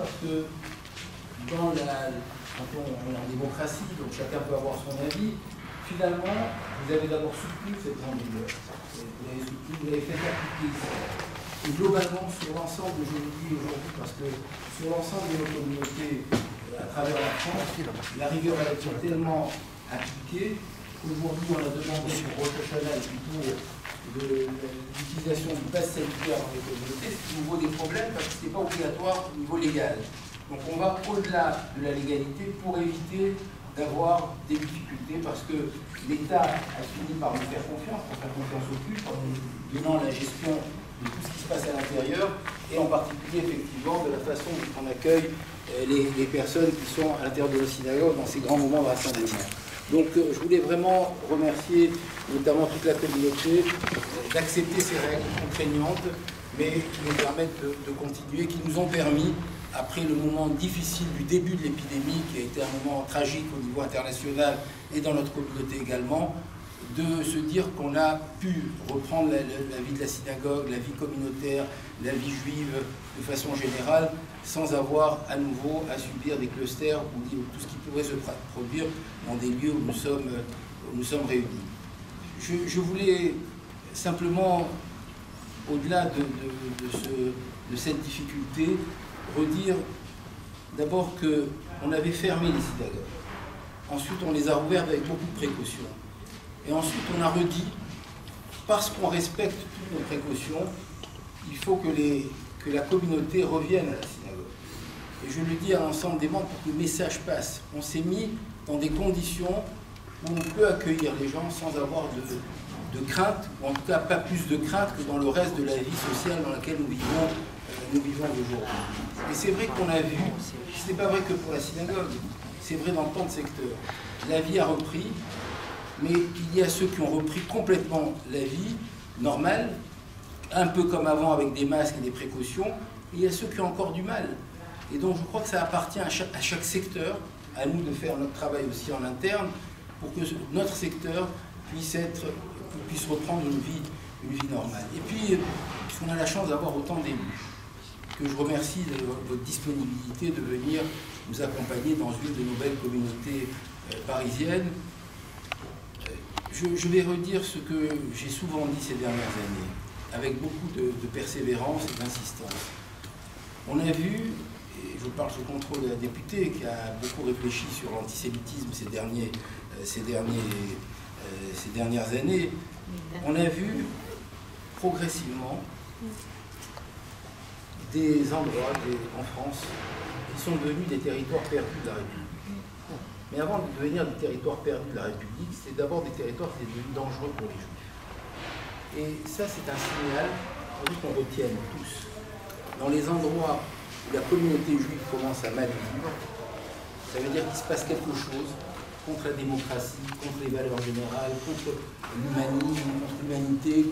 parce que quand on est en démocratie, donc chacun peut avoir son avis, finalement, vous avez d'abord soutenu cette grande douleur. Vous l'avez soutenu, vous l'avez fait appliquer. Et globalement, sur l'ensemble, je vous le dis aujourd'hui, parce que sur l'ensemble de nos communautés à travers la France, la rigueur a été tellement appliquée qu'aujourd'hui, on a demandé pour Rosh Hashanah et plutôt de l'utilisation du pass sanitaire dans les communautés, ce qui nous vaut des problèmes parce que ce n'est pas obligatoire au niveau légal. Donc on va au-delà de la légalité pour éviter d'avoir des difficultés parce que l'État a fini par nous faire confiance, pour faire confiance au culte, en nous donnant la gestion de tout ce qui se passe à l'intérieur et en particulier effectivement de la façon dont on accueille les personnes qui sont à l'intérieur de la synagogue dans ces grands moments de rassemblement. Donc je voulais vraiment remercier notamment toute la communauté d'accepter ces règles contraignantes mais qui nous permettent de continuer, qui nous ont permis, après le moment difficile du début de l'épidémie, qui a été un moment tragique au niveau international et dans notre communauté également, de se dire qu'on a pu reprendre la vie de la synagogue, la vie communautaire, la vie juive de façon générale, sans avoir à nouveau à subir des clusters ou tout ce qui pourrait se produire dans des lieux où nous sommes réunis. Je voulais simplement, au-delà de cette difficulté, redire d'abord qu'on avait fermé les synagogues. Ensuite, on les a ouvertes avec beaucoup de précautions. Et ensuite, on a redit, parce qu'on respecte toutes nos précautions, il faut que la communauté revienne à la synagogue. Et je le dis à l'ensemble des membres pour que le message passe. On s'est mis dans des conditions où on peut accueillir les gens sans avoir de crainte, ou en tout cas pas plus de crainte que dans le reste de la vie sociale dans laquelle nous vivons aujourd'hui. Et c'est vrai qu'on a vu, ce n'est pas vrai que pour la synagogue, c'est vrai dans tant de secteurs. La vie a repris, mais il y a ceux qui ont repris complètement la vie normale, un peu comme avant avec des masques et des précautions, et il y a ceux qui ont encore du mal. Et donc je crois que ça appartient à chaque secteur, à nous de faire notre travail aussi en interne, pour que notre secteur puisse reprendre une vie normale. Et puis, puisqu'on a la chance d'avoir autant d'élus, que je remercie de votre disponibilité de venir nous accompagner dans une de nos belles communautés parisiennes. Je vais redire ce que j'ai souvent dit ces dernières années, avec beaucoup de persévérance et d'insistance. On a vu, et je parle sous contrôle de la députée qui a beaucoup réfléchi sur l'antisémitisme ces dernières années, on a vu progressivement des endroits en France qui sont devenus des territoires perdus de la République. Mais avant de devenir des territoires perdus de la République, c'est d'abord des territoires qui étaient devenus dangereux pour les Juifs. Et ça, c'est un signal qu'on retienne tous. Dans les endroits où la communauté juive commence à mal vivre, ça veut dire qu'il se passe quelque chose contre la démocratie, contre les valeurs générales, contre l'humanisme, contre l'humanité,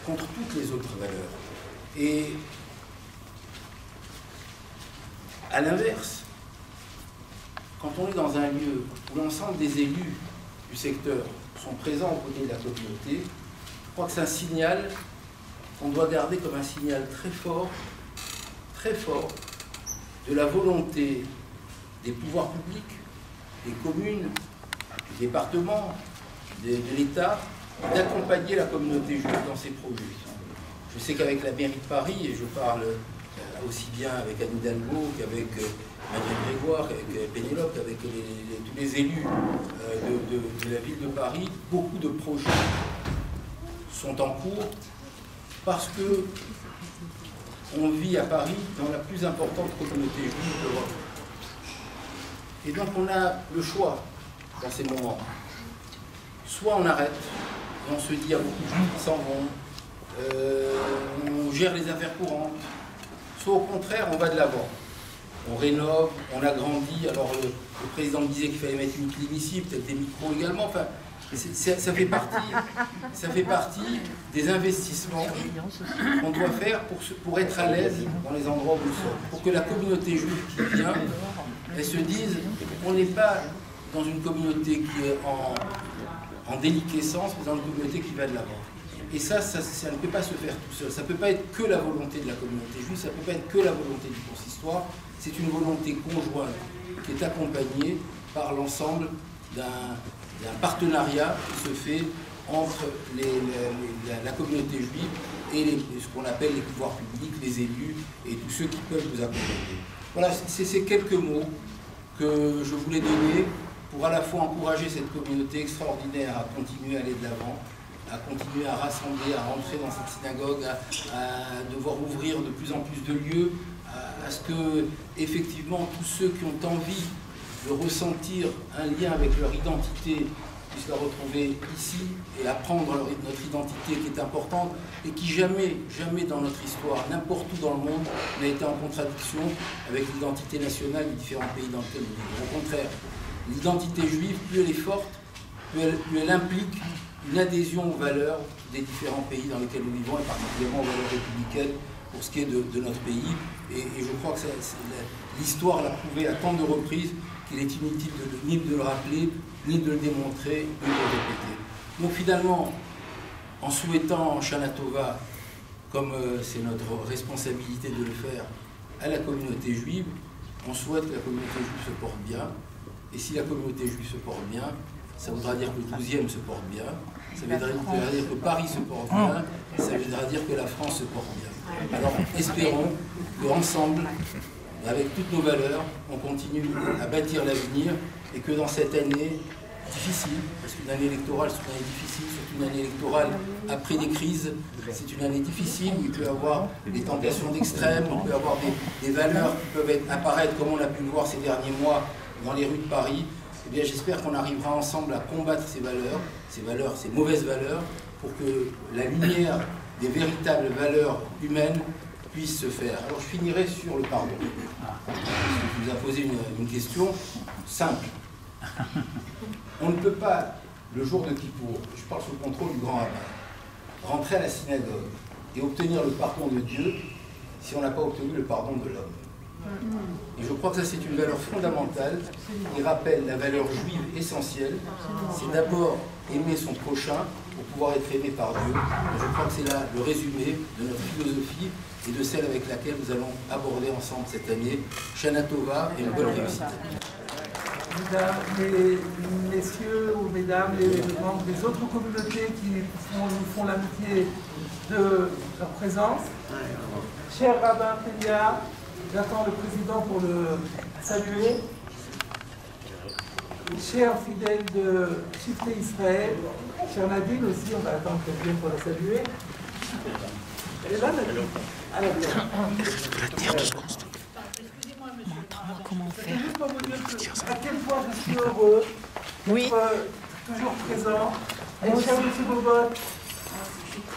contre toutes les autres valeurs. Et à l'inverse, quand on est dans un lieu où l'ensemble des élus du secteur sont présents aux côtés de la communauté, je crois que c'est un signal qu'on doit garder comme un signal très fort de la volonté des pouvoirs publics, des communes, des départements, de l'État, d'accompagner la communauté juive dans ses projets. Je sais qu'avec la mairie de Paris, et je parle aussi bien avec Anne Hidalgo qu'avec Madeleine Grégoire, avec Pénélope, avec tous les élus de la ville de Paris, beaucoup de projets sont en cours parce que on vit à Paris dans la plus importante communauté juive d'Europe. Et donc on a le choix dans ces moments. Soit on arrête, et on se dit il y a beaucoup de juifs qui s'en vont, on gère les affaires courantes, soit au contraire on va de l'avant. On rénove, on agrandit. Alors le président me disait qu'il fallait mettre une clim ici, peut-être des micros également. Enfin, ça fait partie des investissements qu'on doit faire pour être à l'aise dans les endroits où nous sommes. Pour que la communauté juive qui vient, elle se dise on n'est pas dans une communauté qui est en déliquescence, mais dans une communauté qui va de l'avant. Et ça ne peut pas se faire tout seul. Ça ne peut pas être que la volonté de la communauté juive, ça ne peut pas être que la volonté du consistoire. C'est une volonté conjointe qui est accompagnée par l'ensemble d'un partenariat qui se fait entre la communauté juive et ce qu'on appelle les pouvoirs publics, les élus et tous ceux qui peuvent vous accompagner. Voilà, c'est ces quelques mots que je voulais donner pour à la fois encourager cette communauté extraordinaire à continuer à aller de l'avant, à continuer à rassembler, à rentrer dans cette synagogue, à devoir ouvrir de plus en plus de lieux, à ce que, effectivement, tous ceux qui ont envie de ressentir un lien avec leur identité puissent la retrouver ici et apprendre notre identité qui est importante et qui jamais dans notre histoire, n'importe où dans le monde, n'a été en contradiction avec l'identité nationale des différents pays dans lesquels nous vivons. Au contraire, l'identité juive, plus elle est forte, plus elle implique une adhésion aux valeurs des différents pays dans lesquels nous vivons, et particulièrement aux valeurs républicaines pour ce qui est de notre pays. Et je crois que l'histoire l'a prouvé à tant de reprises qu'il est inutile ni de le rappeler, ni de le démontrer, ni de le répéter. Donc finalement, en souhaitant Shana Tova, comme c'est notre responsabilité de le faire, à la communauté juive, on souhaite que la communauté juive se porte bien. Et si la communauté juive se porte bien, ça voudra dire que le 12e se porte bien, ça voudra dire que Paris se porte bien, ça voudra dire que la France se porte bien. Alors espérons qu'ensemble, avec toutes nos valeurs, on continue à bâtir l'avenir et que dans cette année difficile, parce qu'une année électorale c'est une année difficile, surtout une année électorale après des crises, c'est une année difficile où il peut y avoir des tentations d'extrême, il peut y avoir des valeurs qui peuvent apparaître comme on a pu le voir ces derniers mois dans les rues de Paris. Eh bien, j'espère qu'on arrivera ensemble à combattre ces mauvaises valeurs, pour que la lumière des véritables valeurs humaines puisse se faire. Alors, je finirai sur le pardon. Je vous ai posé une question simple. On ne peut pas, le jour de Kippour, je parle sous le contrôle du grand rabbin, rentrer à la synagogue et obtenir le pardon de Dieu si on n'a pas obtenu le pardon de l'homme. Et je crois que ça, c'est une valeur fondamentale qui rappelle la valeur juive essentielle. C'est d'abord aimer son prochain pour pouvoir être aimé par Dieu. Et je crois que c'est là le résumé de notre philosophie et de celle avec laquelle nous allons aborder ensemble cette année. Shana Tova et une bonne réussite. Mesdames, messieurs ou mesdames, les membres des autres communautés qui nous font l'amitié de leur présence. Cher rabbin Pelia, j'attends le président pour le saluer. Chers fidèles de Shifté Israël, cher Nadine aussi, on va attendre qu'elle vienne pour la saluer. Elle est là, Nadine? Alors, montre-moi comment faire. juste pour vous dire à quel point je suis heureux d'être toujours présent. Et cher M. Bobot,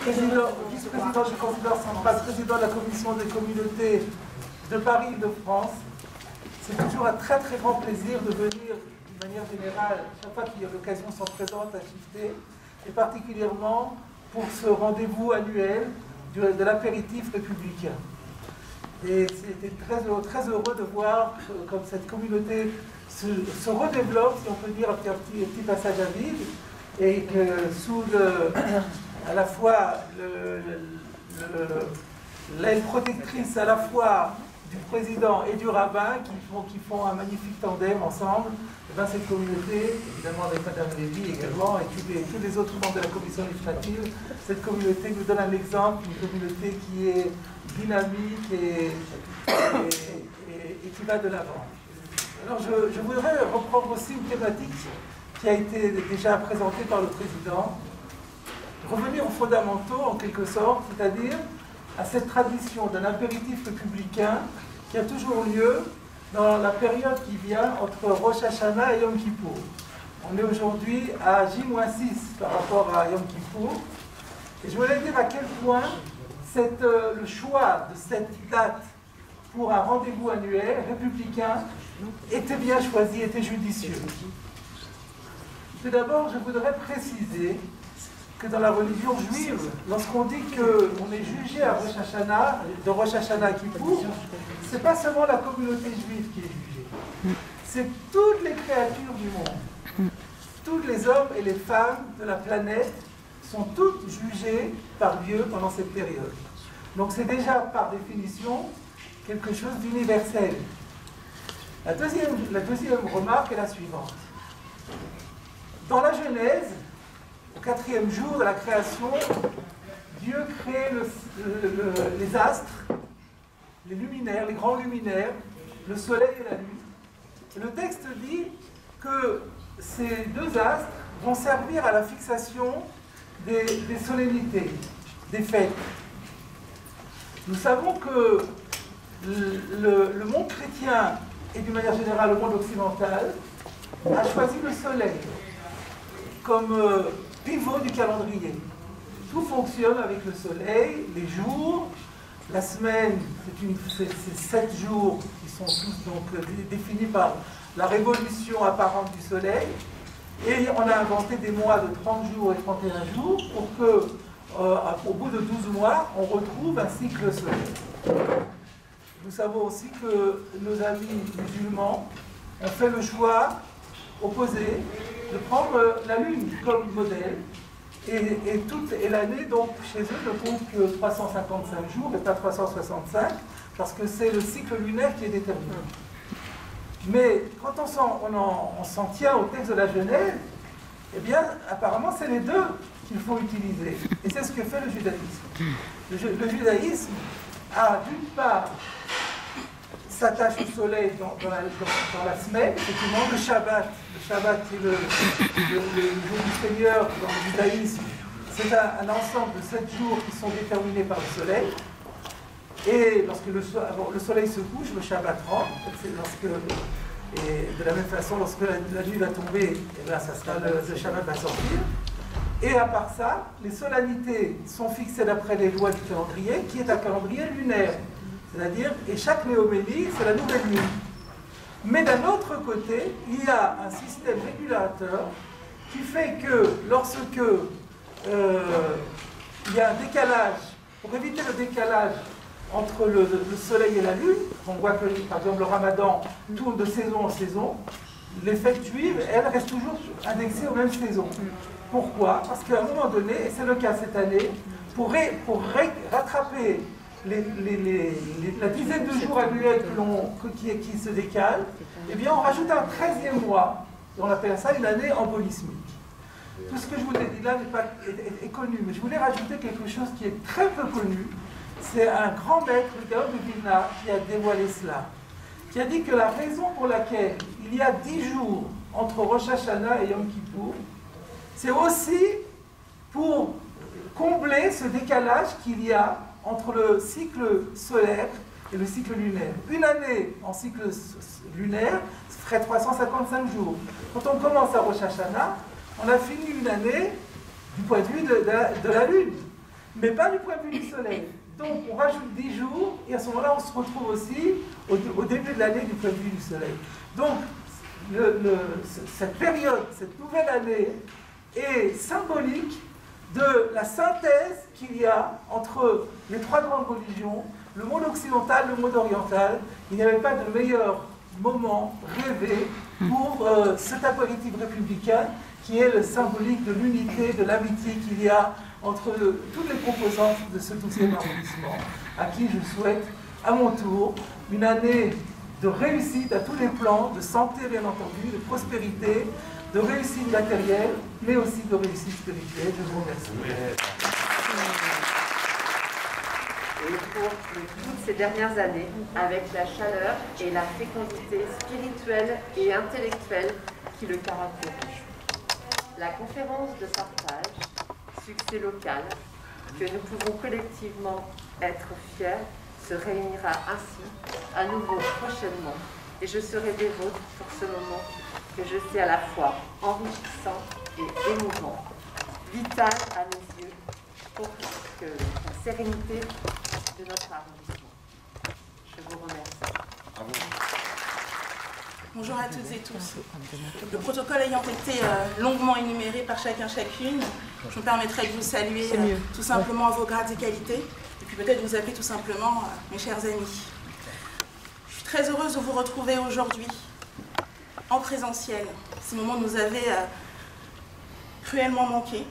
vice-président du Consulat central, président de la commission des communautés de Paris-Île-de-France, c'est toujours un très très grand plaisir de venir d'une manière générale, chaque fois qu'il y a l'occasion s'en présente à Shifté, et particulièrement pour ce rendez-vous annuel de l'apéritif républicain. Et c'était très heureux de voir comme cette communauté se redéveloppe, si on peut dire, après un petit passage à vide, et que sous à la fois l'aile protectrice à la fois du président et du rabbin qui font un magnifique tandem ensemble, et bien cette communauté, évidemment avec Madame Lévy également, et tous les autres membres de la commission législative, cette communauté nous donne un exemple, une communauté qui est dynamique et qui va de l'avant. Alors je voudrais reprendre aussi une thématique qui a été déjà présentée par le président, revenir aux fondamentaux en quelque sorte, c'est-à-dire à cette tradition d'un impératif républicain qui a toujours lieu dans la période qui vient entre Rosh Hashanah et Yom Kippour. On est aujourd'hui à J-6 par rapport à Yom Kippour. Et je voulais dire à quel point le choix de cette date pour un rendez-vous annuel républicain était bien choisi, était judicieux. Tout d'abord, je voudrais préciser que dans la religion juive, lorsqu'on dit qu'on est jugé à Rosh Hashanah, de Rosh Hashanah à Kippour, ce n'est pas seulement la communauté juive qui est jugée, c'est toutes les créatures du monde, tous les hommes et les femmes de la planète sont toutes jugées par Dieu pendant cette période. Donc c'est déjà par définition quelque chose d'universel. La deuxième remarque est la suivante. Dans la Genèse, au 4e jour de la création, Dieu crée les astres, les luminaires, les grands luminaires, le soleil et la lune. Et le texte dit que ces deux astres vont servir à la fixation des solennités, des fêtes. Nous savons que le monde chrétien, et d'une manière générale le monde occidental, a choisi le soleil comme pivot du calendrier. Tout fonctionne avec le soleil, les jours, la semaine, c'est 7 jours qui sont tous donc définis par la révolution apparente du soleil. Et on a inventé des mois de 30 jours et 31 jours pour que, au bout de 12 mois, on retrouve un cycle solaire. Nous savons aussi que nos amis musulmans ont fait le choix opposé de prendre la Lune comme modèle. Et l'année, donc, chez eux, ne compte que 355 jours et pas 365, parce que c'est le cycle lunaire qui est déterminé. Mais quand on s'en tient au texte de la Genèse, eh bien, apparemment, c'est les deux qu'il faut utiliser. Et c'est ce que fait le judaïsme. Le judaïsme a, d'une part, s'attache au soleil dans la semaine, effectivement, le Shabbat qui est le jour du Seigneur dans le judaïsme, c'est un ensemble de 7 jours qui sont déterminés par le soleil. Et lorsque le soleil se couche, le Shabbat rentre. Et de la même façon, lorsque la nuit va tomber, et là, le Shabbat va sortir. Et à part ça, les solennités sont fixées d'après les lois du calendrier, qui est un calendrier lunaire. C'est-à-dire, et chaque néomélie, c'est la nouvelle lune. Mais d'un autre côté, il y a un système régulateur qui fait que lorsque il y a un décalage, pour éviter le décalage entre le soleil et la lune, on voit que par exemple le ramadan tourne de saison en saison, les fêtes juives, elles restent toujours indexées aux mêmes saisons. Pourquoi? Parce qu'à un moment donné, et c'est le cas cette année, pour rattraper la dizaine de jours annuels qui se décalent, eh bien on rajoute un 13e mois, et on appelle ça une année embolismique. Tout ce que je vous ai dit là est connu, mais je voulais rajouter quelque chose qui est très peu connu. C'est un grand maître, le Gaon de Vilna, qui a dévoilé cela, qui a dit que la raison pour laquelle il y a 10 jours entre Rosh Hashanah et Yom Kippour, c'est aussi pour combler ce décalage qu'il y a entre le cycle solaire et le cycle lunaire. Une année en cycle lunaire ferait 355 jours. Quand on commence à Rosh Hashanah, on a fini une année du point de vue de la Lune, mais pas du point de vue du Soleil. Donc on rajoute 10 jours, et à ce moment-là, on se retrouve aussi au début de l'année du point de vue du Soleil. Donc, cette période, cette nouvelle année, est symbolique de la synthèse qu'il y a entre les trois grandes religions, le monde occidental, le monde oriental. Il n'y avait pas de meilleur moment rêvé pour cet apéritif républicain qui est le symbolique de l'unité, de l'amitié qu'il y a entre toutes les composantes de ce 12e arrondissement, à qui je souhaite, à mon tour, une année de réussite à tous les plans, de santé bien entendu, de prospérité, de réussite matérielle, mais aussi de réussite spirituelle. Je vous remercie. Et pour toutes ces dernières années, avec la chaleur et la fécondité spirituelle et intellectuelle qui le caractérisent. La conférence de partage, succès local, que nous pouvons collectivement être fiers, se réunira ainsi à nouveau prochainement, et je serai des vôtres pour ce moment que je sais à la fois enrichissant et émouvant, vital à nos yeux pour que la sérénité de notre arrondissement. Je vous remercie. Bonjour à toutes et tous. Le protocole ayant été longuement énuméré par chacune, je me permettrai de vous saluer tout simplement à vos grades et qualités, et puis peut-être vous appeler tout simplement mes chers amis. Je suis très heureuse de vous retrouver aujourd'hui en présentiel. Ces moments nous avaient cruellement manqué.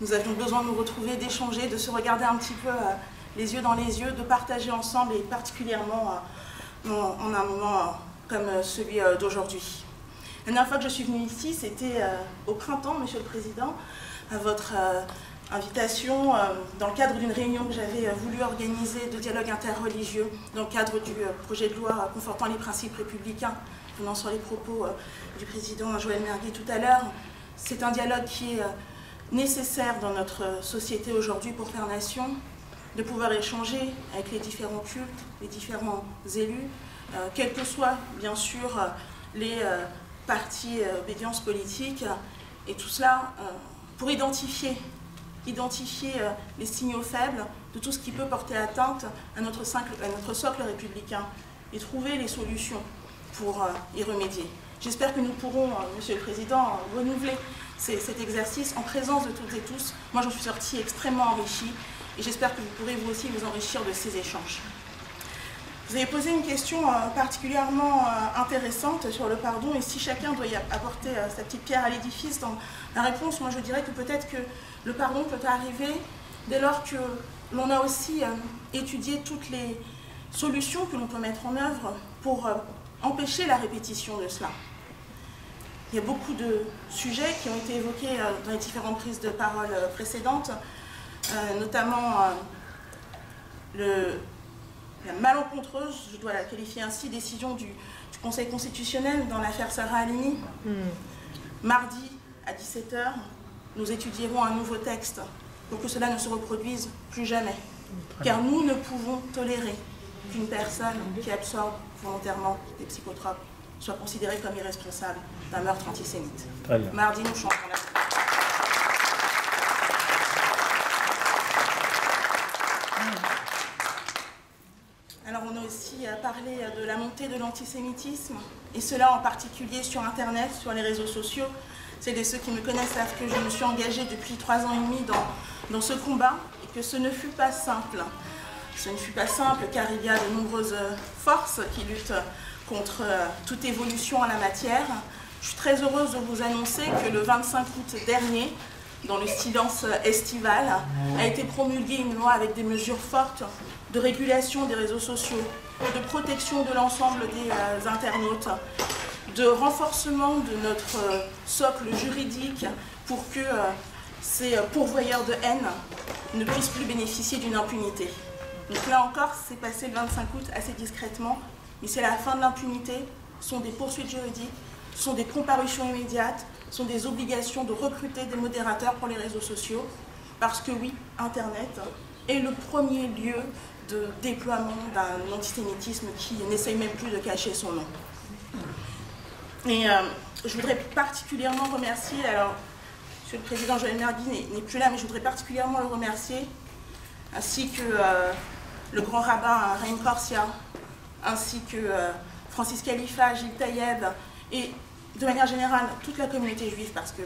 Nous avions besoin de nous retrouver, d'échanger, de se regarder un petit peu les yeux dans les yeux, de partager ensemble, et particulièrement en un moment comme celui d'aujourd'hui. La dernière fois que je suis venue ici, c'était au printemps, Monsieur le Président, à votre invitation, dans le cadre d'une réunion que j'avais voulu organiser de dialogue interreligieux, dans le cadre du projet de loi confortant les principes républicains, venant sur les propos du Président Joël Mergui tout à l'heure. C'est un dialogue qui est nécessaire dans notre société aujourd'hui pour faire nation, de pouvoir échanger avec les différents cultes, les différents élus, quels que soient bien sûr les partis obédience politique, et tout cela pour identifier les signaux faibles de tout ce qui peut porter atteinte à notre socle républicain et trouver les solutions pour y remédier. J'espère que nous pourrons, Monsieur le Président, renouveler cet exercice en présence de toutes et tous. Moi, j'en suis sortie extrêmement enrichie et j'espère que vous pourrez vous aussi vous enrichir de ces échanges. Vous avez posé une question particulièrement intéressante sur le pardon et si chacun doit y apporter sa petite pierre à l'édifice. Dans la réponse, moi je dirais que peut-être que le pardon peut arriver dès lors que l'on a aussi étudié toutes les solutions que l'on peut mettre en œuvre pour empêcher la répétition de cela. Il y a beaucoup de sujets qui ont été évoqués dans les différentes prises de parole précédentes, notamment la malencontreuse, je dois la qualifier ainsi, décision du Conseil constitutionnel dans l'affaire Sarah Halimi. Mardi à 17 h, nous étudierons un nouveau texte pour que cela ne se reproduise plus jamais. Car nous ne pouvons tolérer qu'une personne qui absorbe volontairement des psychotropes soit considérée comme irresponsable d'un meurtre antisémite. Mardi, nous changerons la suite. Alors on a aussi parlé de la montée de l'antisémitisme, et cela en particulier sur Internet, sur les réseaux sociaux. Celles et ceux qui me connaissent savent que je me suis engagée depuis 3 ans et demi dans ce combat, et que ce ne fut pas simple. Ce ne fut pas simple car il y a de nombreuses forces qui luttent contre toute évolution en la matière. Je suis très heureuse de vous annoncer que le 25 août dernier, dans le silence estival, a été promulguée une loi avec des mesures fortes de régulation des réseaux sociaux, de protection de l'ensemble des internautes, de renforcement de notre socle juridique pour que ces pourvoyeurs de haine ne puissent plus bénéficier d'une impunité. Donc là encore, c'est passé le 25 août assez discrètement, mais c'est la fin de l'impunité, ce sont des poursuites juridiques, ce sont des comparutions immédiates, ce sont des obligations de recruter des modérateurs pour les réseaux sociaux, parce que oui, Internet est le premier lieu de déploiement d'un antisémitisme qui n'essaye même plus de cacher son nom. Et je voudrais particulièrement remercier, alors Monsieur le Président Joël Mergui n'est plus là, mais je voudrais particulièrement le remercier, ainsi que le grand rabbin Raïm Korsia, ainsi que Francis Khalifa, Gilles Taïeb, et de manière générale toute la communauté juive, parce que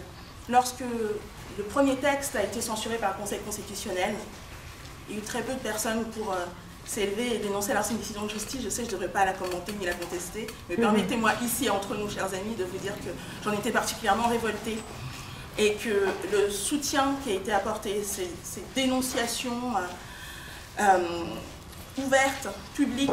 lorsque le premier texte a été censuré par le Conseil constitutionnel, il y a eu très peu de personnes pour s'élever et dénoncer alors c'est une décision de justice. Je sais, je ne devrais pas la commenter ni la contester, mais permettez-moi ici, entre nous, chers amis, de vous dire que j'en étais particulièrement révoltée et que le soutien qui a été apporté, ces dénonciations ouvertes, publiques,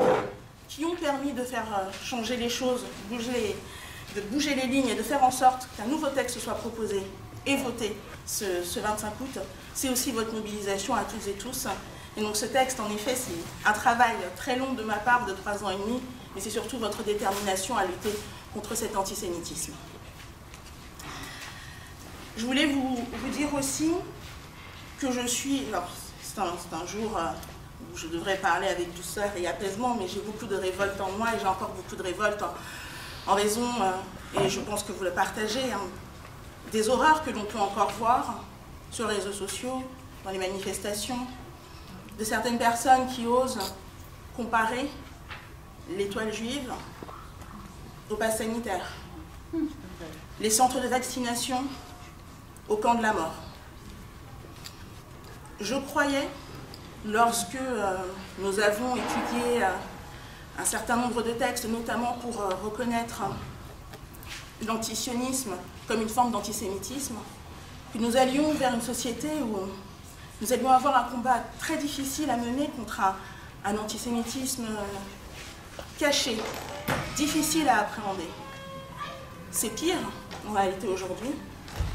qui ont permis de faire changer les choses, de bouger les lignes et de faire en sorte qu'un nouveau texte soit proposé et voté ce 25 août, c'est aussi votre mobilisation à toutes et tous. Et donc ce texte, en effet, c'est un travail très long de ma part, de 3 ans et demi, mais c'est surtout votre détermination à lutter contre cet antisémitisme. Je voulais vous dire aussi que je suis... C'est un jour où je devrais parler avec douceur et apaisement, mais j'ai beaucoup de révolte en moi et j'ai encore beaucoup de révolte en raison, et je pense que vous le partagez, des horreurs que l'on peut encore voir sur les réseaux sociaux, dans les manifestations, de certaines personnes qui osent comparer l'étoile juive au pass sanitaire, les centres de vaccination au camp de la mort. Je croyais, lorsque nous avons étudié un certain nombre de textes, notamment pour reconnaître l'antisionisme comme une forme d'antisémitisme, que nous allions vers une société où nous allions avoir un combat très difficile à mener contre un antisémitisme caché, difficile à appréhender. C'est pire, en réalité, aujourd'hui.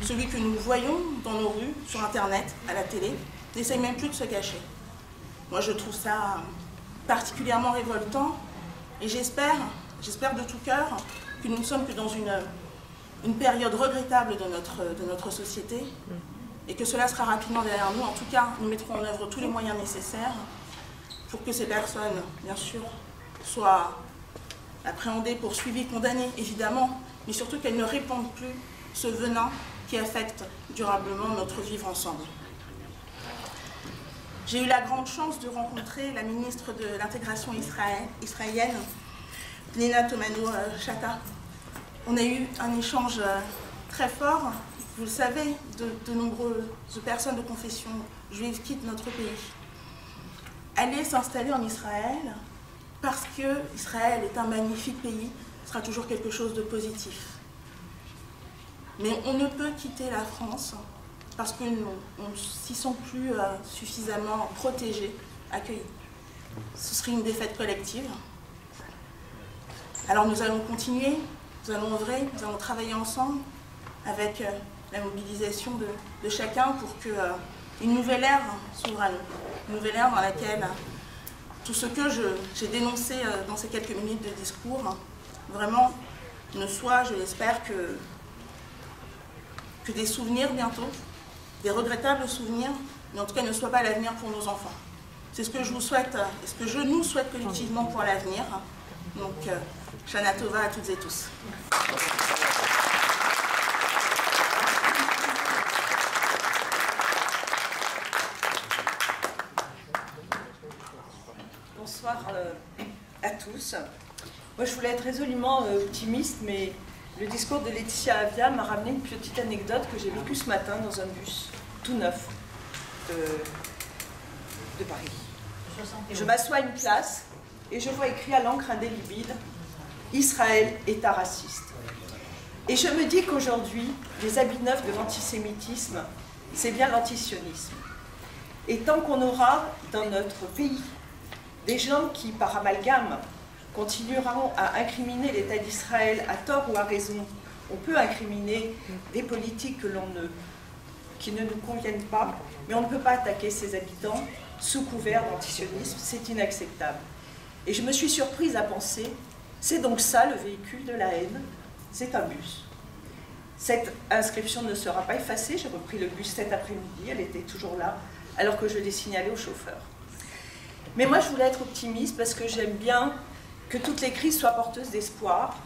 Celui que nous voyons dans nos rues, sur Internet, à la télé, n'essaye même plus de se cacher. Moi, je trouve ça particulièrement révoltant et j'espère de tout cœur que nous ne sommes que dans une période regrettable de notre société et que cela sera rapidement derrière nous. En tout cas, nous mettrons en œuvre tous les moyens nécessaires pour que ces personnes, bien sûr, soient appréhendées, poursuivies, condamnées, évidemment, mais surtout qu'elles ne répandent plus ce venin qui affecte durablement notre vivre ensemble. J'ai eu la grande chance de rencontrer la ministre de l'intégration israélienne, Pnina Tomano-Chata. On a eu un échange très fort. Vous le savez, de nombreuses personnes de confession juive quittent notre pays. Aller s'installer en Israël, parce que Israël est un magnifique pays, sera toujours quelque chose de positif. Mais on ne peut quitter la France parce que nous ne s'y sont plus suffisamment protégés, accueillis. Ce serait une défaite collective. Alors nous allons continuer, nous allons œuvrer, nous allons travailler ensemble avec la mobilisation de chacun pour qu'une nouvelle ère s'ouvre à nous. Une nouvelle ère dans laquelle tout ce que j'ai dénoncé dans ces quelques minutes de discours, vraiment ne soit, je l'espère, que des souvenirs bientôt, des regrettables souvenirs, mais en tout cas ne soit pas l'avenir pour nos enfants. C'est ce que je vous souhaite et ce que je nous souhaite collectivement pour l'avenir. Donc, Shana Tova à toutes et tous. Bonsoir à tous. Moi, je voulais être résolument optimiste, mais le discours de Laetitia Avia m'a ramené une petite anecdote que j'ai vécue ce matin dans un bus tout neuf de Paris. Je m'assois à une place et je vois écrit à l'encre indélébile « Israël, État raciste ». Et je me dis qu'aujourd'hui, les habits neufs de l'antisémitisme, c'est bien l'antisionisme. Et tant qu'on aura dans notre pays des gens qui, par amalgame, continueront à incriminer l'État d'Israël à tort ou à raison, on peut incriminer des politiques qui ne nous conviennent pas, mais on ne peut pas attaquer ses habitants sous couvert d'antisionisme, c'est inacceptable. Et je me suis surprise à penser, c'est donc ça le véhicule de la haine, c'est un bus. Cette inscription ne sera pas effacée, j'ai repris le bus cet après-midi, elle était toujours là, alors que je l'ai signalé au chauffeur. Mais moi je voulais être optimiste parce que j'aime bien que toutes les crises soient porteuses d'espoir.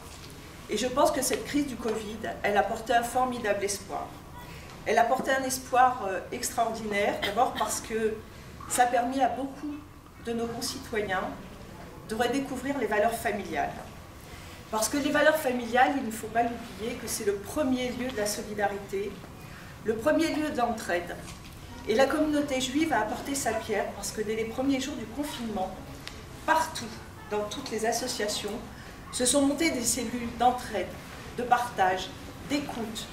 Et je pense que cette crise du Covid, elle a porté un formidable espoir. Elle a porté un espoir extraordinaire, d'abord parce que ça a permis à beaucoup de nos concitoyens de redécouvrir les valeurs familiales. Parce que les valeurs familiales, il ne faut pas l'oublier, que c'est le premier lieu de la solidarité, le premier lieu d'entraide. Et la communauté juive a apporté sa pierre parce que dès les premiers jours du confinement, partout, dans toutes les associations, se sont montées des cellules d'entraide, de partage, d'écoute,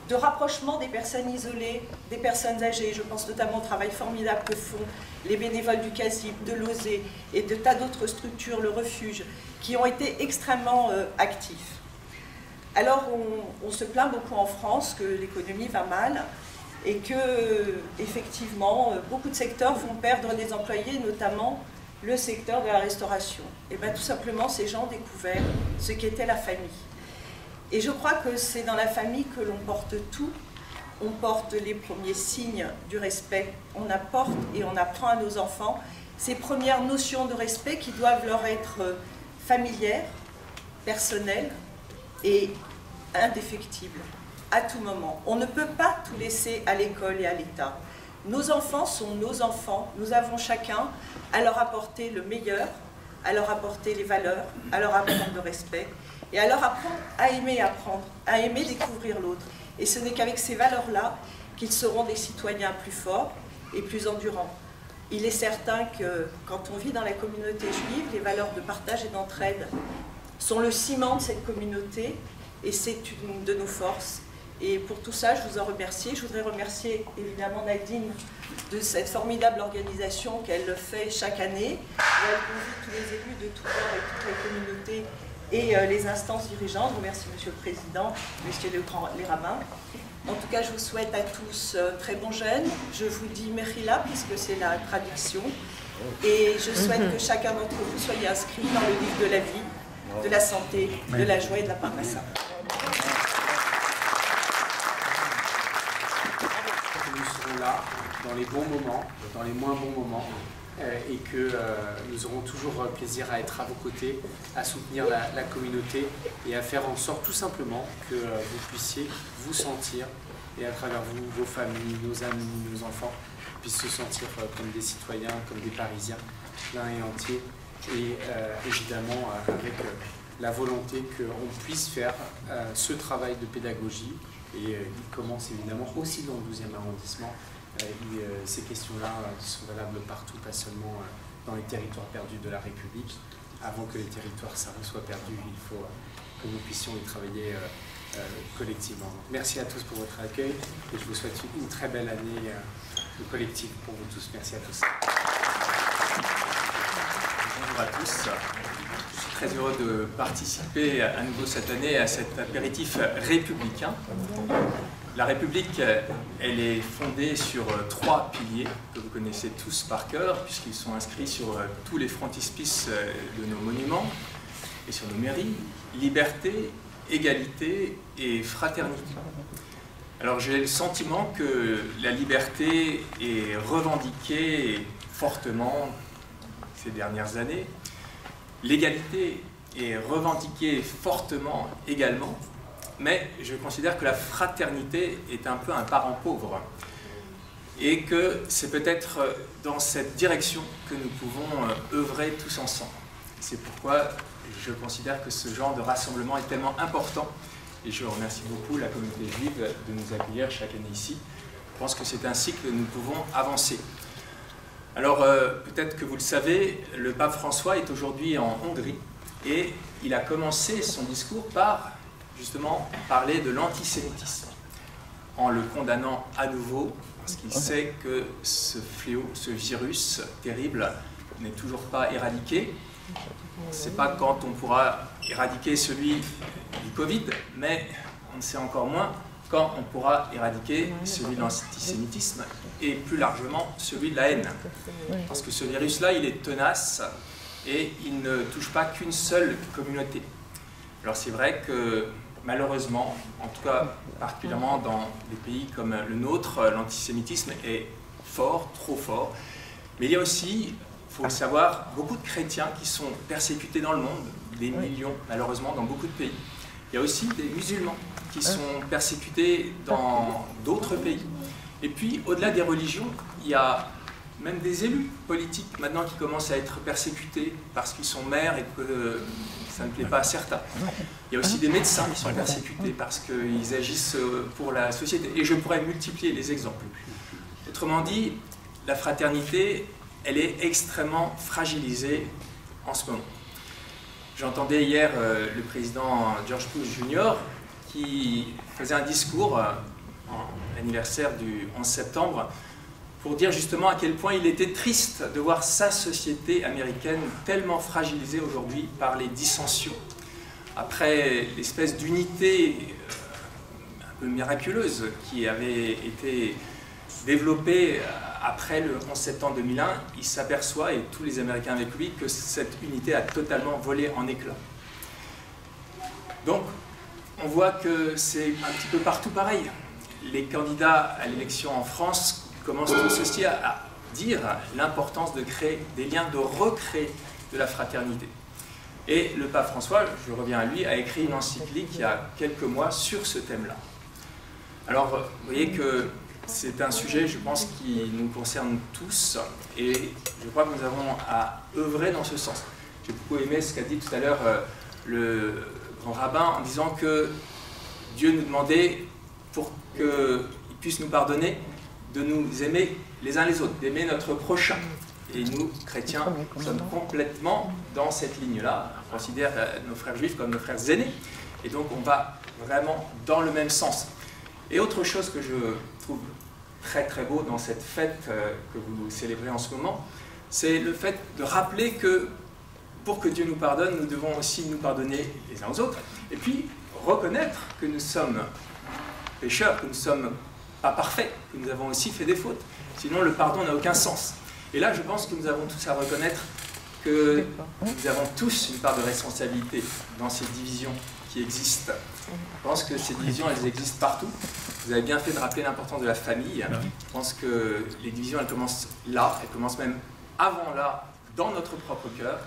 de rapprochement des personnes isolées, des personnes âgées. Je pense notamment au travail formidable que font les bénévoles du CASIP, de l'OSE et de tas d'autres structures, le refuge, qui ont été extrêmement actifs. Alors on se plaint beaucoup en France que l'économie va mal et que, effectivement, beaucoup de secteurs vont perdre des employés, notamment le secteur de la restauration. Et bien tout simplement, ces gens ont découvert ce qu'était la famille. Et je crois que c'est dans la famille que l'on porte tout. On porte les premiers signes du respect. On apporte et on apprend à nos enfants ces premières notions de respect qui doivent leur être familières, personnelles et indéfectibles, à tout moment. On ne peut pas tout laisser à l'école et à l'État. Nos enfants sont nos enfants. Nous avons chacun à leur apporter le meilleur, à leur apporter les valeurs, à leur apprendre le respect et à leur apprendre à aimer apprendre, à aimer découvrir l'autre. Et ce n'est qu'avec ces valeurs-là qu'ils seront des citoyens plus forts et plus endurants. Il est certain que quand on vit dans la communauté juive, les valeurs de partage et d'entraide sont le ciment de cette communauté et c'est une de nos forces. Et pour tout ça, je vous en remercie. Je voudrais remercier évidemment Nadine de cette formidable organisation qu'elle fait chaque année, où elle convie tous les élus de tout bord et toutes les communautés et les instances dirigeantes. Je vous remercie Monsieur le Président, Monsieur les rabbins. En tout cas, je vous souhaite à tous très bon jeûne. Je vous dis Mechila, puisque c'est la traduction. Et je souhaite que chacun d'entre vous soyez inscrit dans le livre de la vie, de la santé, de la joie et de la parnassa. Nous serons là dans les bons moments, dans les moins bons moments, et que nous aurons toujours plaisir à être à vos côtés, à soutenir la communauté et à faire en sorte tout simplement que vous puissiez vous sentir, et à travers vous, vos familles, nos amis, nos enfants, puissent se sentir comme des citoyens, comme des Parisiens, pleins et entiers, et évidemment avec la volonté qu'on puisse faire ce travail de pédagogie, et il commence évidemment aussi dans le 12e arrondissement. Ces questions-là sont valables partout, pas seulement dans les territoires perdus de la République. Avant que les territoires soient perdus, il faut que nous puissions y travailler collectivement. Merci à tous pour votre accueil et je vous souhaite une très belle année collective pour vous tous. Merci à tous. Bonjour à tous. Je suis très heureux de participer à nouveau cette année à cet apéritif républicain. La République, elle est fondée sur 3 piliers que vous connaissez tous par cœur, puisqu'ils sont inscrits sur tous les frontispices de nos monuments et sur nos mairies: liberté, égalité et fraternité. Alors j'ai le sentiment que la liberté est revendiquée fortement ces dernières années. L'égalité est revendiquée fortement également. Mais je considère que la fraternité est un peu un parent pauvre et que c'est peut-être dans cette direction que nous pouvons œuvrer tous ensemble. C'est pourquoi je considère que ce genre de rassemblement est tellement important et je remercie beaucoup la communauté juive de nous accueillir chaque année ici. Je pense que c'est ainsi que nous pouvons avancer. Alors peut-être que vous le savez, le pape François est aujourd'hui en Hongrie et il a commencé son discours par justement parler de l'antisémitisme, en le condamnant à nouveau, parce qu'il sait que ce fléau, ce virus terrible, n'est toujours pas éradiqué. On ne sait pas quand on pourra éradiquer celui du Covid, mais on ne sait encore moins quand on pourra éradiquer celui de l'antisémitisme, et plus largement celui de la haine. Parce que ce virus-là, il est tenace, et il ne touche pas qu'une seule communauté. Alors c'est vrai que malheureusement, en tout cas particulièrement dans des pays comme le nôtre, l'antisémitisme est fort, trop fort. Mais il y a aussi, il faut le savoir, beaucoup de chrétiens qui sont persécutés dans le monde, des millions malheureusement dans beaucoup de pays. Il y a aussi des musulmans qui sont persécutés dans d'autres pays. Et puis au-delà des religions, il y a même des élus politiques maintenant qui commencent à être persécutés parce qu'ils sont maires et que ça ne plaît pas à certains. Il y a aussi des médecins qui sont persécutés parce qu'ils agissent pour la société. Et je pourrais multiplier les exemples. Autrement dit, la fraternité, elle est extrêmement fragilisée en ce moment. J'entendais hier le président George Bush Jr. qui faisait un discours en l'anniversaire du 11 septembre pour dire justement à quel point il était triste de voir sa société américaine tellement fragilisée aujourd'hui par les dissensions. Après l'espèce d'unité un peu miraculeuse qui avait été développée après le 11 septembre 2001, il s'aperçoit, et tous les Américains avec lui, que cette unité a totalement volé en éclats. Donc, on voit que c'est un petit peu partout pareil. Les candidats à l'élection en France commence tous aussi à dire l'importance de créer des liens, de recréer de la fraternité. Et le pape François, je reviens à lui, a écrit une encyclique il y a quelques mois sur ce thème-là. Alors, vous voyez que c'est un sujet, je pense, qui nous concerne tous, et je crois que nous avons à œuvrer dans ce sens. J'ai beaucoup aimé ce qu'a dit tout à l'heure le grand rabbin, en disant que Dieu nous demandait, pour qu'il puisse nous pardonner, de nous aimer les uns les autres, d'aimer notre prochain. Et nous, chrétiens, sommes complètement dans cette ligne-là. On considère nos frères juifs comme nos frères aînés. Et donc, on va vraiment dans le même sens. Et autre chose que je trouve très très beau dans cette fête que vous célébrez en ce moment, c'est le fait de rappeler que pour que Dieu nous pardonne, nous devons aussi nous pardonner les uns aux autres, et puis reconnaître que nous sommes pécheurs, que nous ne sommes pas parfaits, que nous avons aussi fait des fautes. Sinon, le pardon n'a aucun sens. Et là, je pense que nous avons tous à reconnaître que nous avons tous une part de responsabilité dans ces divisions qui existent. Je pense que ces divisions, elles existent partout. Vous avez bien fait de rappeler l'importance de la famille. Je pense que les divisions, elles commencent là, elles commencent même avant là, dans notre propre cœur.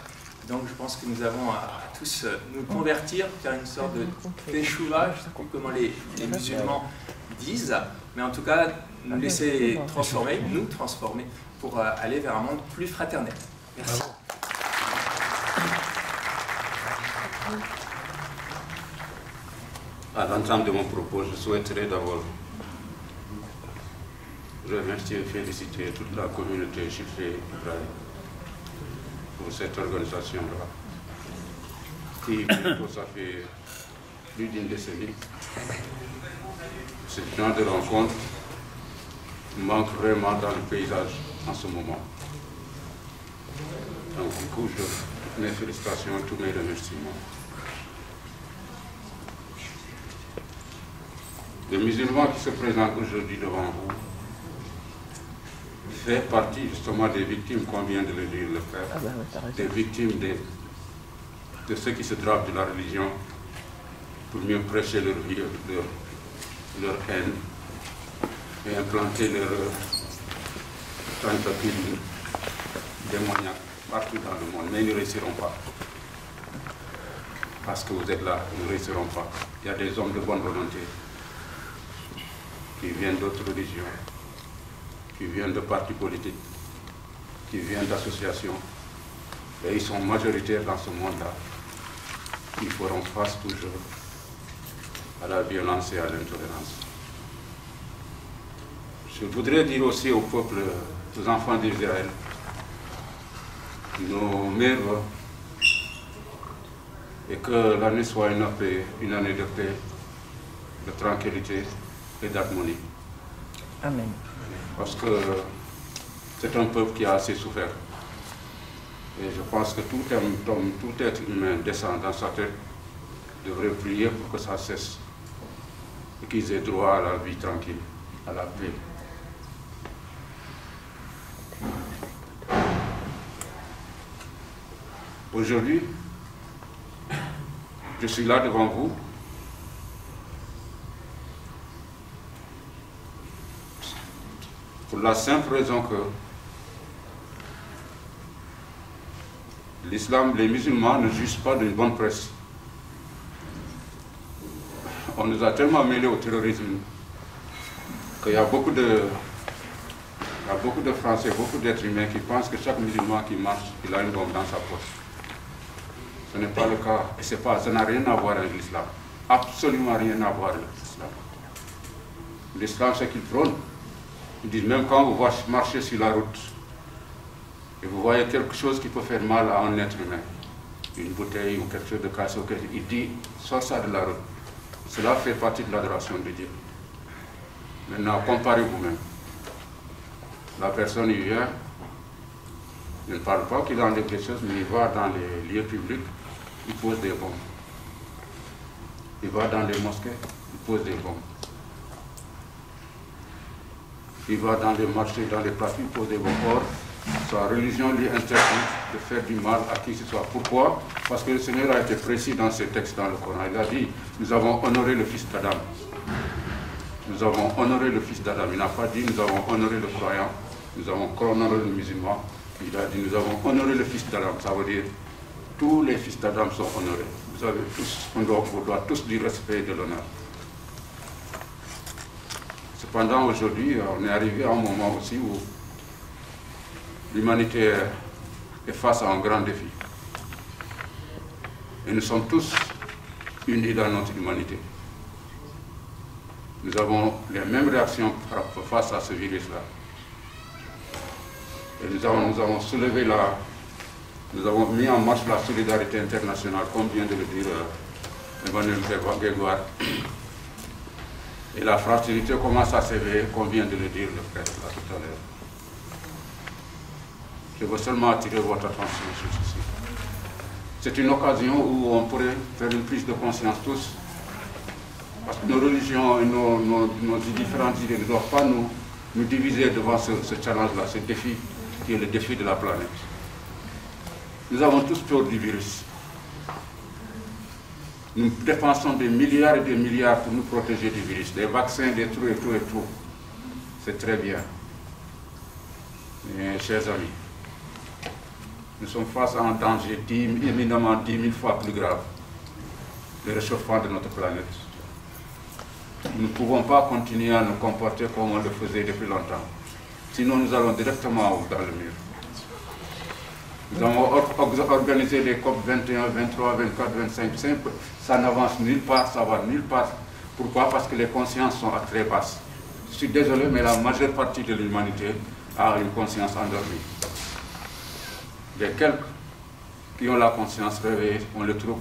Donc je pense que nous avons à tous nous convertir, faire une sorte de teshuva, je ne sais pas comment les musulmans disent, mais en tout cas nous laisser transformer, nous transformer, pour aller vers un monde plus fraternel. Merci. À l'entame de mon propos, je souhaiterais d'abord remercier et féliciter toute la communauté Chifré Ibrahim pour cette organisation-là, qui, ça fait plus d'une décennie. Ce genre de rencontre manque vraiment dans le paysage en ce moment. Donc, du coup, toutes mes félicitations, tous mes remerciements. Le musulman qui se présente aujourd'hui devant vous fait partie justement des victimes, comme vient de le dire le frère, des victimes de ceux qui se drapent de la religion pour mieux prêcher leur vie, leur haine et implanter leur tentacule démoniaque partout dans le monde. Mais ils ne réussiront pas. Parce que vous êtes là, ils ne réussiront pas. Il y a des hommes de bonne volonté qui viennent d'autres religions, qui viennent de partis politiques, qui viennent d'associations, et ils sont majoritaires dans ce monde-là. Ils feront face toujours à la violence et à l'intolérance. Je voudrais dire aussi au peuple, aux enfants d'Israël, nos meilleurs vœux, et que l'année soit une année de paix, de tranquillité et d'harmonie. Amen. Parce que c'est un peuple qui a assez souffert. Et je pense que tout être humain décent dans sa tête devrait prier pour que ça cesse et qu'ils aient droit à la vie tranquille, à la paix. Aujourd'hui, je suis là devant vous pour la simple raison que l'islam, les musulmans ne jugent pas d'une bonne presse. On nous a tellement mêlés au terrorisme qu'il y a beaucoup de Français, beaucoup d'êtres humains qui pensent que chaque musulman qui marche, il a une bombe dans sa poche. Ce n'est pas le cas. Et ça n'a rien à voir avec l'islam. Absolument rien à voir avec l'islam. L'islam, c'est qu'il prône. Ils disent même quand vous marchez sur la route et vous voyez quelque chose qui peut faire mal à un être humain, une bouteille ou quelque chose de cassé, il dit, sors ça de la route. Cela fait partie de l'adoration de Dieu. Maintenant, comparez vous-même. La personne, il vient, il ne parle pas qu'il enlève des choses, mais il va dans les lieux publics, il pose des bombes. Il va dans les mosquées, il pose des bombes. Il va dans les marchés, dans les places, il pose des bombes. Or, sa religion lui interdit de faire du mal à qui que ce soit. Pourquoi? Parce que le Seigneur a été précis dans ses textes dans le Coran. Il a dit, nous avons honoré le fils d'Adam. Nous avons honoré le fils d'Adam. Il n'a pas dit, nous avons honoré le croyant. Nous avons honoré le musulman. Il a dit, nous avons honoré le fils d'Adam. Ça veut dire, tous les fils d'Adam sont honorés. Vous avez tous, on doit tous du respect et de l'honneur. Cependant, aujourd'hui, on est arrivé à un moment aussi où l'humanité est face à un grand défi. Et nous sommes tous unis dans notre humanité. Nous avons les mêmes réactions face à ce virus-là. Et nous avons soulevé nous avons mis en marche la solidarité internationale, comme vient de le dire Emmanuel Grégoire. Et la fraternité commence à s'éveiller, comme vient de le dire le prêtre là tout à l'heure. Je veux seulement attirer votre attention sur ceci. C'est une occasion où on pourrait faire une prise de conscience tous, parce que nos religions et nos différentes idées ne doivent pas nous diviser devant ce challenge-là, ce défi qui est le défi de la planète. Nous avons tous peur du virus. Nous dépensons des milliards et des milliards pour nous protéger du virus, des vaccins, des trucs et tout et tout. C'est très bien. Mais, chers amis, nous sommes face à un danger éminemment 10 000 fois plus grave, le réchauffement de notre planète. Nous ne pouvons pas continuer à nous comporter comme on le faisait depuis longtemps. Sinon, nous allons directement dans le mur. Nous avons organisé les COP 21, 23, 24, 25, ça n'avance nulle part, ça va nulle part. Pourquoi? Parce que les consciences sont très basses. Je suis désolé, mais la majeure partie de l'humanité a une conscience endormie. Les quelques qui ont la conscience réveillée, on le trouve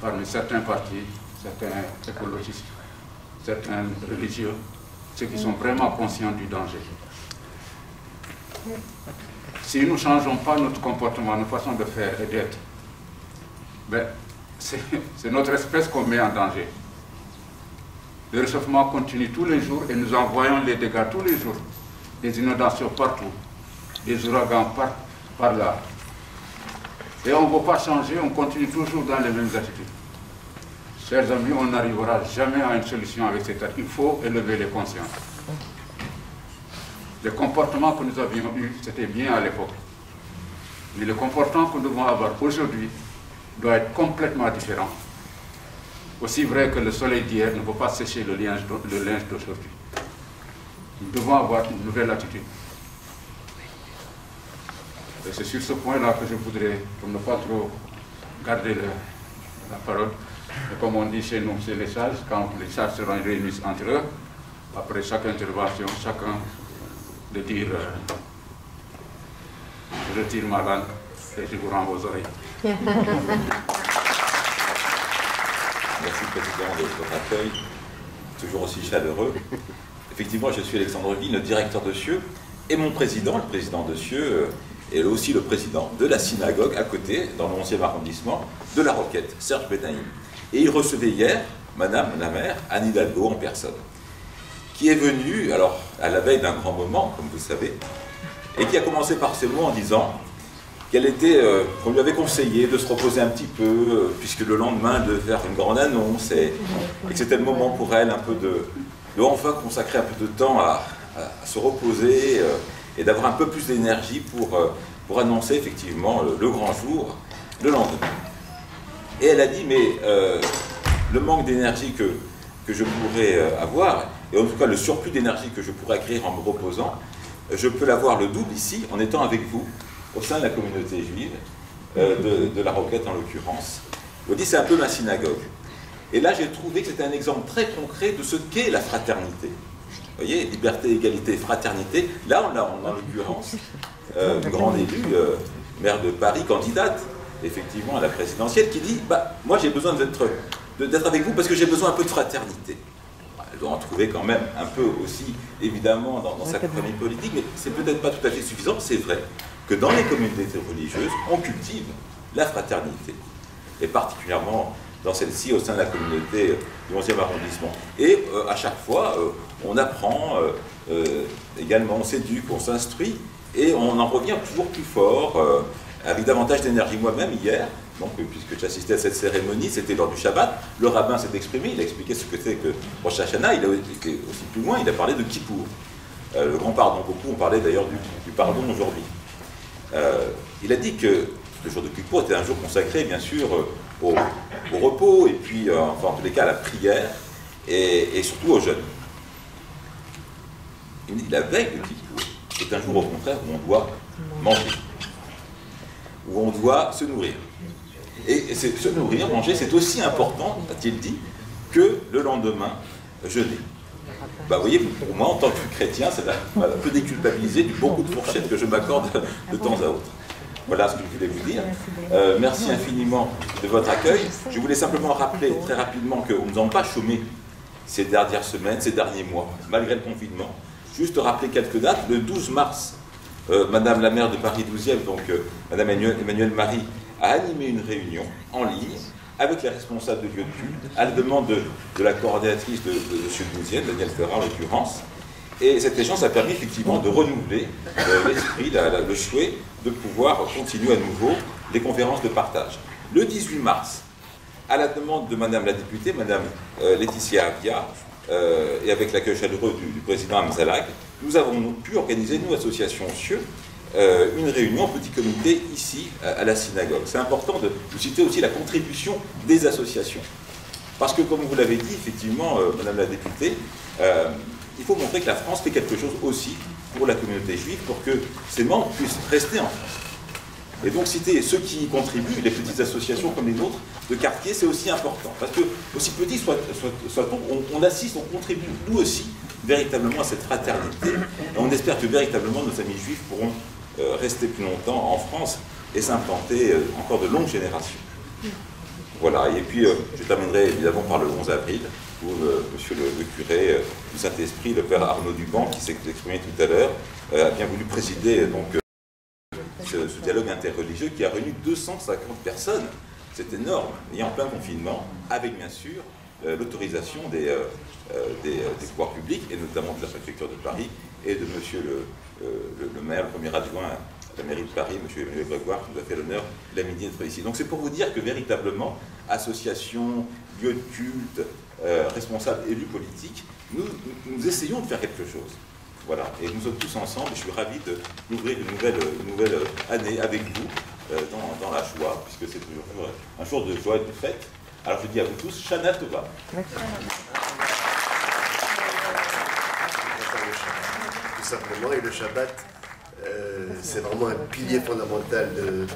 parmi certains partis, certains écologistes, certains religieux, ceux qui sont vraiment conscients du danger. Si nous ne changeons pas notre comportement, notre façon de faire et d'être, ben, c'est notre espèce qu'on met en danger. Le réchauffement continue tous les jours et nous en voyons les dégâts tous les jours. Des inondations partout, des ouragans par là. Et on ne veut pas changer, on continue toujours dans les mêmes attitudes. Chers amis, on n'arrivera jamais à une solution avec cette attitude. Il faut élever les consciences. Le comportement que nous avions eu, c'était bien à l'époque. Mais le comportement que nous devons avoir aujourd'hui doit être complètement différent. Aussi vrai que le soleil d'hier ne peut pas sécher le linge d'aujourd'hui. Nous devons avoir une nouvelle attitude. Et c'est sur ce point-là que je voudrais, pour ne pas trop garder la parole, et comme on dit chez nous, c'est les sages, quand les sages seront réunis entre eux, après chaque intervention, chacun de dire je retire ma langue et je vous rends vos oreilles. Merci Président de votre accueil, toujours aussi chaleureux. Effectivement, je suis Alexandre Ville, le directeur de CIeux, et mon président, le président de CIeux, est aussi le président de la synagogue à côté, dans le 11e arrondissement, de La Roquette, Serge Benaïm. Et il recevait hier Madame la maire, Anne Hidalgo en personne, qui est venue, alors à la veille d'un grand moment, comme vous savez, et qui a commencé par ces mots en disant qu'elle était, qu'on lui avait conseillé de se reposer un petit peu, puisque le lendemain de faire une grande annonce, et que c'était le moment pour elle un peu de enfin consacrer un peu de temps à se reposer et d'avoir un peu plus d'énergie pour annoncer effectivement le grand jour le lendemain. Et elle a dit, mais le manque d'énergie que je pourrais avoir, et en tout cas le surplus d'énergie que je pourrais acquérir en me reposant, je peux l'avoir le double ici, en étant avec vous, au sein de la communauté juive, de La Roquette en l'occurrence. Je dis, c'est un peu ma synagogue. Et là, j'ai trouvé que c'était un exemple très concret de ce qu'est la fraternité. Vous voyez, liberté, égalité, fraternité. Là, on a en l'occurrence une grande élue, maire de Paris, candidate, effectivement, à la présidentielle, qui dit, bah, moi j'ai besoin d'être avec vous parce que j'ai besoin un peu de fraternité. Elle doit en trouver quand même un peu aussi, évidemment, dans sa famille politique, mais c'est peut-être pas tout à fait suffisant. C'est vrai que dans les communautés religieuses, on cultive la fraternité, et particulièrement dans celle-ci, au sein de la communauté du 11e arrondissement. Et à chaque fois, on apprend, également on s'éduque, on s'instruit, et on en revient toujours plus fort, avec davantage d'énergie. Moi-même, hier, donc, puisque j'assistais à cette cérémonie, c'était lors du Shabbat, le rabbin s'est exprimé, il a expliqué ce que c'est que Rosh Hashanah, il a été aussi plus loin, il a parlé de Kippour. Le grand pardon, beaucoup ont parlé d'ailleurs du pardon aujourd'hui. Il a dit que le jour de Kippour était un jour consacré, bien sûr, au repos, et puis, enfin, en tous les cas, à la prière, et surtout au jeûne. Il dit la veille de Kippour est un jour, au contraire, où on doit manger, où on doit se nourrir. Et se nourrir, manger, c'est aussi important, a-t-il dit, que le lendemain, jeûner. Bah, vous voyez, pour moi, en tant que chrétien, ça m'a un peu déculpabilisé du beaucoup de fourchettes que je m'accorde de temps à autre. Voilà ce que je voulais vous dire. Merci infiniment de votre accueil. Je voulais simplement rappeler très rapidement qu'on ne nous a pas chômés ces dernières semaines, ces derniers mois, malgré le confinement. Juste rappeler quelques dates. Le 12 mars, Madame la maire de Paris 12e, donc Madame Emmanuelle Marie, a animé une réunion en ligne avec les responsables de lieux de culte, à la demande de la coordinatrice de ce 12e, Daniel Ferrand en l'occurrence. Et cet échange a permis effectivement de renouveler l'esprit, le souhait de pouvoir continuer à nouveau les conférences de partage. Le 18 mars, à la demande de Madame la députée, Madame Laetitia Avia, et avec l'accueil chaleureux du président Amzalak, nous avons pu organiser, nous, association CIeux, une réunion en petit comité ici, à la synagogue. C'est important de citer aussi la contribution des associations. Parce que, comme vous l'avez dit, effectivement, Madame la députée, il faut montrer que la France fait quelque chose aussi pour la communauté juive, pour que ses membres puissent rester en France. Et donc citer ceux qui y contribuent, les petites associations comme les nôtres de quartier, c'est aussi important. Parce que, aussi petit soit-on, on assiste, on contribue nous aussi véritablement à cette fraternité. Et on espère que véritablement nos amis juifs pourront rester plus longtemps en France et s'implanter encore de longues générations. Voilà, et puis je terminerai évidemment par le 11 avril, où monsieur le curé du Saint-Esprit, le père Arnaud Duban, qui s'est exprimé tout à l'heure, a bien voulu présider donc, ce dialogue interreligieux qui a réuni 250 personnes. C'est énorme, et en plein confinement, avec bien sûr l'autorisation des pouvoirs publics, et notamment de la préfecture de Paris, et de monsieur le maire, le premier adjoint à la mairie de Paris, monsieur Emmanuel Grégoire, qui nous a fait l'honneur l'amitié d'être ici. Donc c'est pour vous dire que véritablement, associations, lieux de culte, responsables élus politiques, nous essayons de faire quelque chose. Voilà, et nous sommes tous ensemble, et je suis ravi d'ouvrir une nouvelle année avec vous dans la joie, puisque c'est toujours un jour de joie et de fête. Alors je dis à vous tous, Shana Tova. Tout simplement, et le Shabbat, c'est vraiment un pilier fondamental de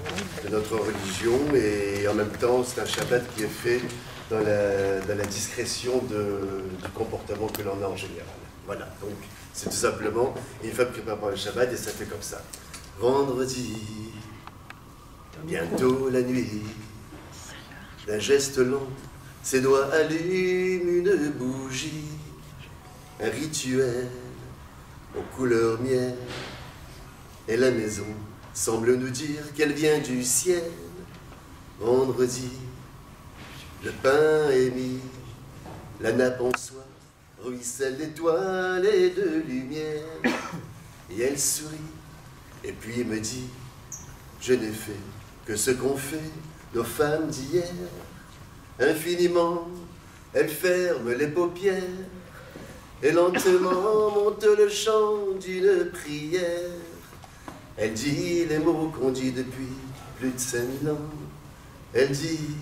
notre religion, et en même temps, c'est un Shabbat qui est fait dans la discrétion du comportement que l'on a en général. Voilà, donc c'est tout simplement une femme qui prépare le Shabbat, et ça fait comme ça. Vendredi, bientôt la nuit, d'un geste lent, ses doigts allument une bougie, un rituel aux couleurs miel, et la maison semble nous dire qu'elle vient du ciel. Vendredi, le pain est mis, la nappe en soie ruisselle d'étoiles et de lumière, et elle sourit, et puis me dit, je n'ai fait que ce qu'ont fait nos femmes d'hier. Infiniment, elle ferme les paupières, et lentement monte le chant d'une prière. Elle dit les mots qu'on dit depuis plus de 5000 ans. Elle dit,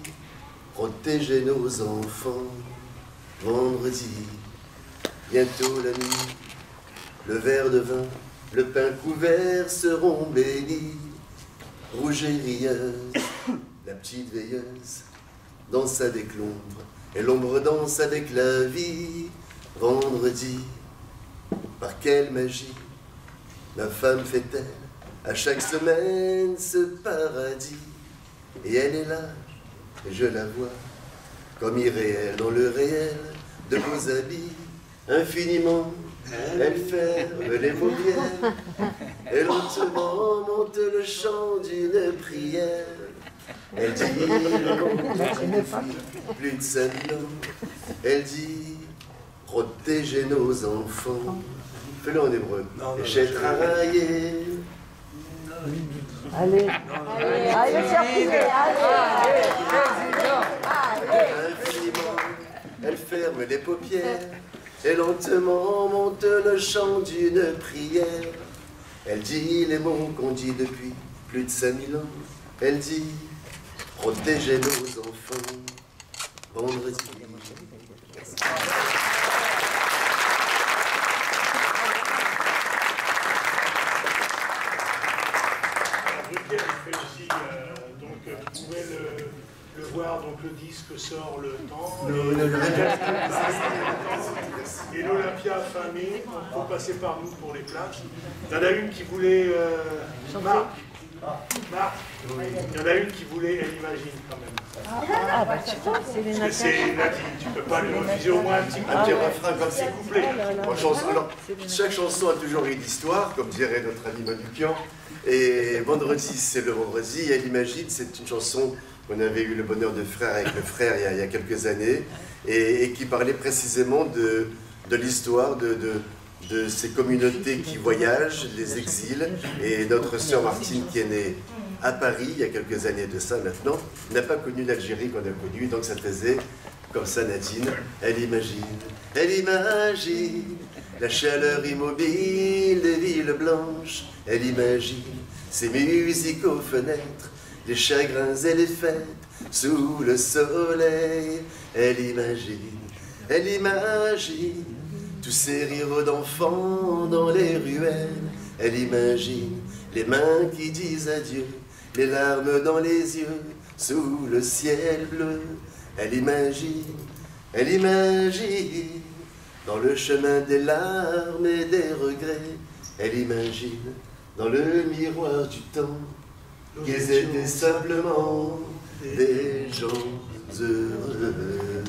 protégez nos enfants. Vendredi, bientôt la nuit, le verre de vin, le pain couvert seront bénis. Rouge et rieuse, la petite veilleuse danse avec l'ombre, et l'ombre danse avec la vie. Vendredi, par quelle magie la femme fait-elle à chaque semaine ce paradis? Et elle est là, et je la vois, comme irréelle dans le réel de vos habits. Infiniment, elle ferme les paupières, et lentement monte le chant d'une prière. Elle dit, plus de 5 ans, elle dit, protégez nos enfants. Fais-le en hébreu. Et j'ai travaillé. Allez, allez, Infiniment, elle ferme les paupières, et lentement monte le chant d'une prière. Elle dit les mots qu'on dit depuis plus de 5000 ans. Elle dit, protégez nos enfants. Vendredi. Vous pouvez le voir, donc le disque sort le temps. Et l'Olympia affamé, il faut passer par nous pour les places. Il y en a une qui voulait... Marc, Marc, il y en a une qui voulait, elle imagine quand même. Bah tu vois, c'est les Parce que c'est Nadine, tu peux pas lui refuser au moins un petit refrain comme c'est couplé. Alors, chaque chanson a toujours une histoire, comme dirait notre ami Manukian. Et vendredi, c'est le vendredi. Elle imagine, c'est une chanson qu'on avait eu le bonheur de faire avec le frère il y a quelques années, et qui parlait précisément de l'histoire de ces communautés qui voyagent, les exils. Et notre sœur Martine, qui est née à Paris il y a quelques années de ça maintenant, n'a pas connu l'Algérie qu'on a connue, donc ça faisait comme ça Nadine. Elle imagine la chaleur immobile des villes blanches. Elle imagine ces musiques aux fenêtres, les chagrins et les fêtes sous le soleil. Elle imagine tous ces rires d'enfants dans les ruelles. Elle imagine les mains qui disent adieu, les larmes dans les yeux sous le ciel bleu. Elle imagine dans le chemin des larmes et des regrets. Elle imagine dans le miroir du temps qu'ils étaient simplement des gens heureux.